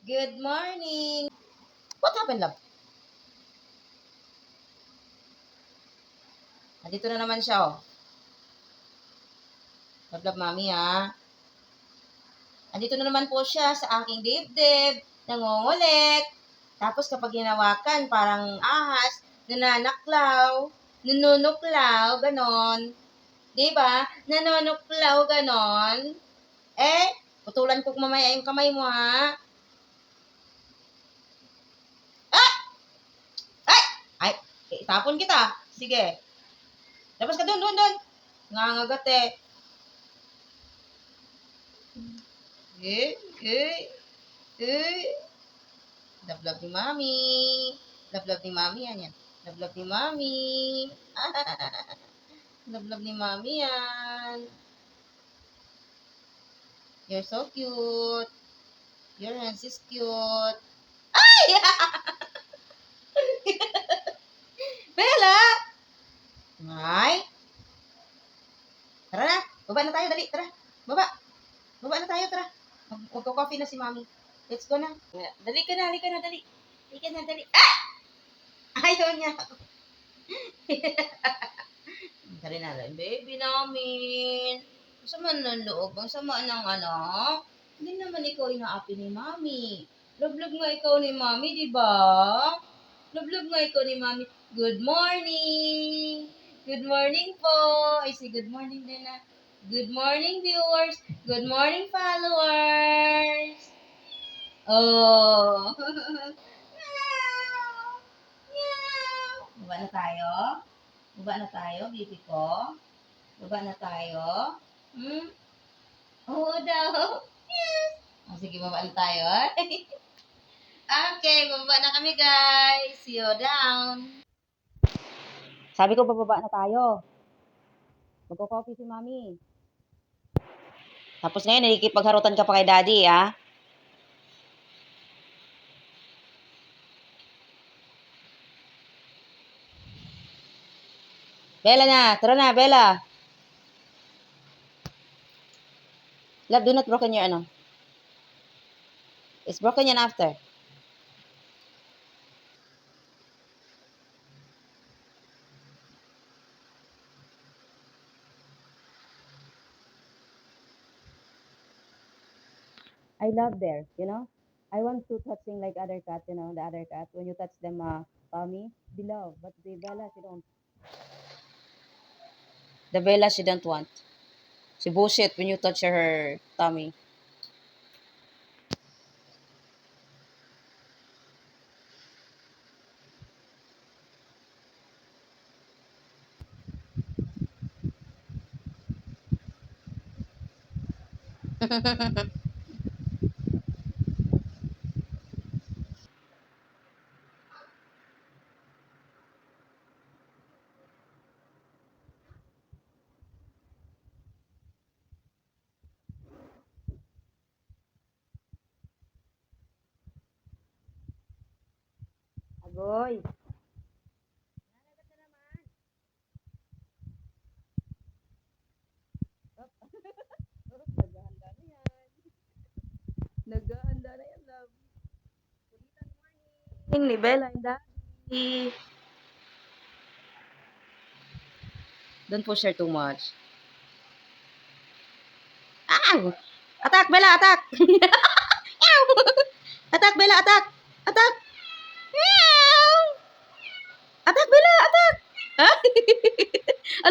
Good morning. What happened, love? Nandito na naman siya, oh. Love, mami, ha? Nandito na naman po siya sa aking dibdib. Nangungulit. Tapos kapag hinawakan, parang ahas, nananaklaw, nanunuklaw, ganon. Diba? Nanunuklaw, ganon. Eh, putulan ko mamaya yung kamay mo, ha? Ah! Ay! Ay, itapon kita. Sige. Labas ka doon. Nangangagat eh. Eh, eh, eh. Love ni Mami. Love ni Mami yan. Love ni Mami. Love ni Mami yan. You're so cute. Your hands is cute. Ay! Bella! Ay! Tara na. Baba na tayo. Dali. Tara. Baba. Baba na tayo. Tara. Magko-coffee na si Mami. Let's go na. Dali ka na. Dali. Dali ka na. Dali. Ah! Ayaw niya. Tara na. Baby namin. Sama ng loob. Ang sama ng anak. Hindi naman ikaw inaapi ni Mami. Love nga ikaw ni Mami, di ba? Love nga ikaw ni Mami. Good morning! Good morning po! Ay, say good morning din na. Good morning, viewers! Good morning, followers! Oh! Meow! Meow! Baba na tayo? Baba na tayo, baby ko? Baba na tayo? Hmm? Oo daw. Yes! Oh, sige, baba na tayo. Okay, baba na kami, guys. See you down. Sabi ko, bababa na tayo. Magko-coffee si Mami. Tapos ngayon, nakikipagharutan ka pa kay Daddy, ha? Bella na. Tara na, Bella. Love, do not broken your ano. It's broken yan after. I love theirs, you know? I want to touching like other cat, you know, the other cat. When you touch them, tummy, they love. But the Bella, she don't. The Bella, she don't want. She bullshit when you touch her tummy. Agoy. Naghahanda na yan. Naghahanda na yan, love. Ni Bella and Daddy. Don't push her too much. Ow! Attack, Bella, attack! Ow! Attack, Bella, attack! Attack! Meow! Attack, Bella, attack! Ha?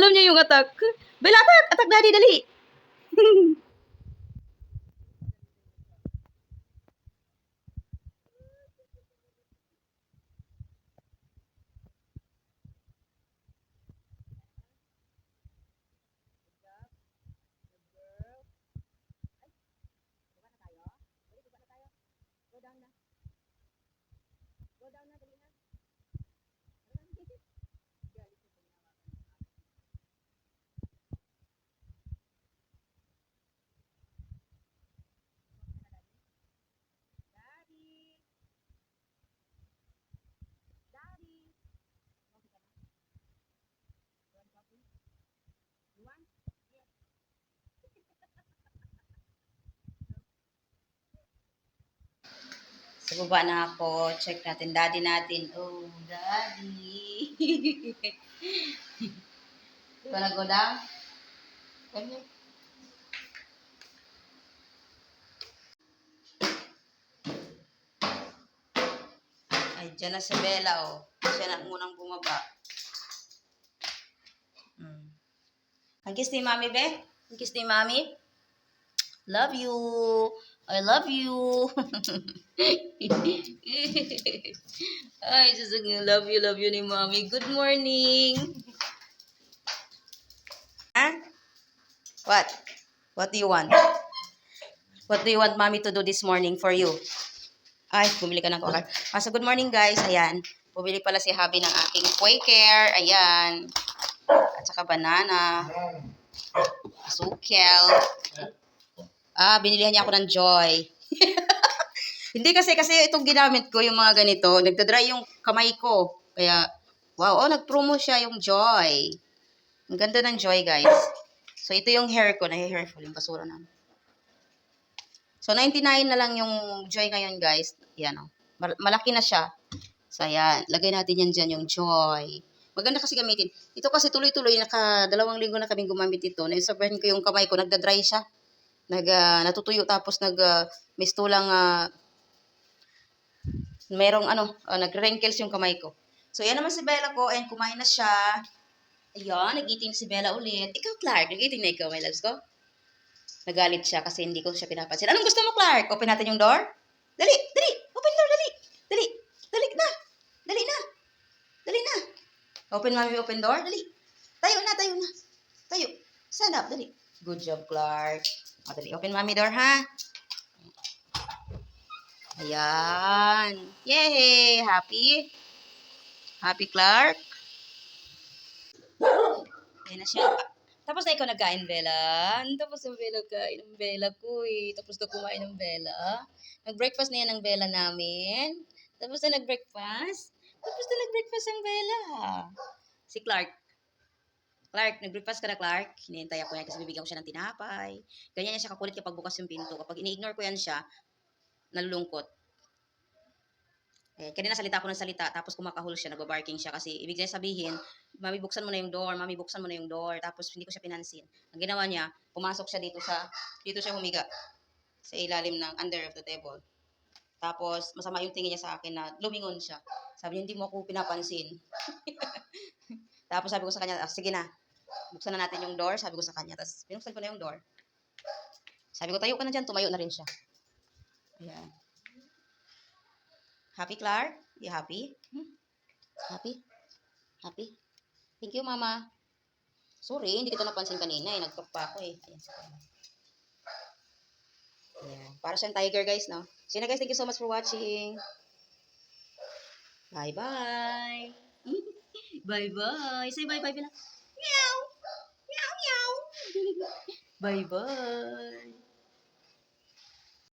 Alam niya yung attack. Bella, attack! Attack, Daddy, dali! Sa baba na ako. Check natin. Daddy natin. Oh, daddy. Wanna go down? Okay. Ay, dyan na si Bella, oh. Siya na unang bumaba. Mm. Ang kiss ni Mami, be? Ang kiss ni Mami? Love you. I love you. Ay, just love you ni Mami. Good morning. Huh? What? What do you want? What do you want Mommy to do this morning for you? Ay, bumili ka ng Quaker. So good morning guys. Ayan. Bumili pala si Habi ng aking Quaker. Ayan. At saka banana. Sukel. Binilihan niya ako ng Joy. Hindi kasi itong ginamit ko, yung mga ganito, nagdadry yung kamay ko. Kaya, wow, nag-promo siya yung Joy. Ang ganda ng Joy, guys. So, ito yung hair ko. Hair fall yung basura na. So, 99 na lang yung Joy ngayon, guys. Yan, oh. Malaki na siya. So, ayan. Lagay natin yan dyan, yung Joy. Maganda kasi gamitin. Ito kasi tuloy-tuloy, 2 linggo na kaming gumamit ito. Naisabihin ko yung kamay ko, nagdadry siya. Natutuyo tapos mistulang merong nag-wrinkles yung kamay ko. So, yan naman si Bella ko. Ayan, kumain na siya. Ayan, nag-eating si Bella ulit. Ikaw, Clark, nag-eating na ikaw, my loves ko. Nagalit siya kasi hindi ko siya pinapansin. Anong gusto mo, Clark? Open natin yung door? Dali, dali. Open door, dali. Dali. Dali na. Dali na. Dali na. Open, Mami, open door. Dali. Tayo na, tayo na. Tayo. Stand up, dali. Good job, Clark. Dali. Open, Mami, door, ha? Ayan. Yay! Happy? Happy, Clark? Ayan na siya. Tapos na ikaw nagkain, Bella. Tapos na Bella kain ng Bella ko eh. Tapos na kumain ng Bella. Nag-breakfast na yan ng Bella namin. Tapos na nag-breakfast. Tapos na nag-breakfast ang Bella. Si Clark. Clark, nag-breakfast ka na, Clark? Hinihintay ako yan kasi bibigyan ko siya ng tinapay. Ganyan yan siya kakulit kapag bukas yung pinto. Kapag ini-ignore ko yan siya, nalulungkot. Kanina salita ko ng salita, tapos kumakahol siya, nagbabarking siya kasi ibig sabihin, mami buksan mo na yung door, mami buksan mo na yung door, tapos hindi ko siya pinansin. Ang ginawa niya, pumasok siya dito siya humiga sa ilalim ng under of the table. Tapos masama yung tingin niya sa akin na lumingon siya. Sabi niya, hindi mo ako pinapansin. Tapos sabi ko sa kanya, sige na, buksan na natin yung door, sabi ko sa kanya. Tapos binuksan ko na yung door. Sabi ko, tayo ka na dyan, tumayo na rin siya. Ayan. Happy, Clark? You happy? Happy? Happy? Thank you, Mama. Sorry, hindi kita napansin kanina. Nag-talk pa ako eh. Ayan. Para siyang tiger, guys, no? So, yun na, guys. Thank you so much for watching. Bye-bye. Bye-bye. Say bye-bye, Bila. Meow. Meow, meow. Bye-bye.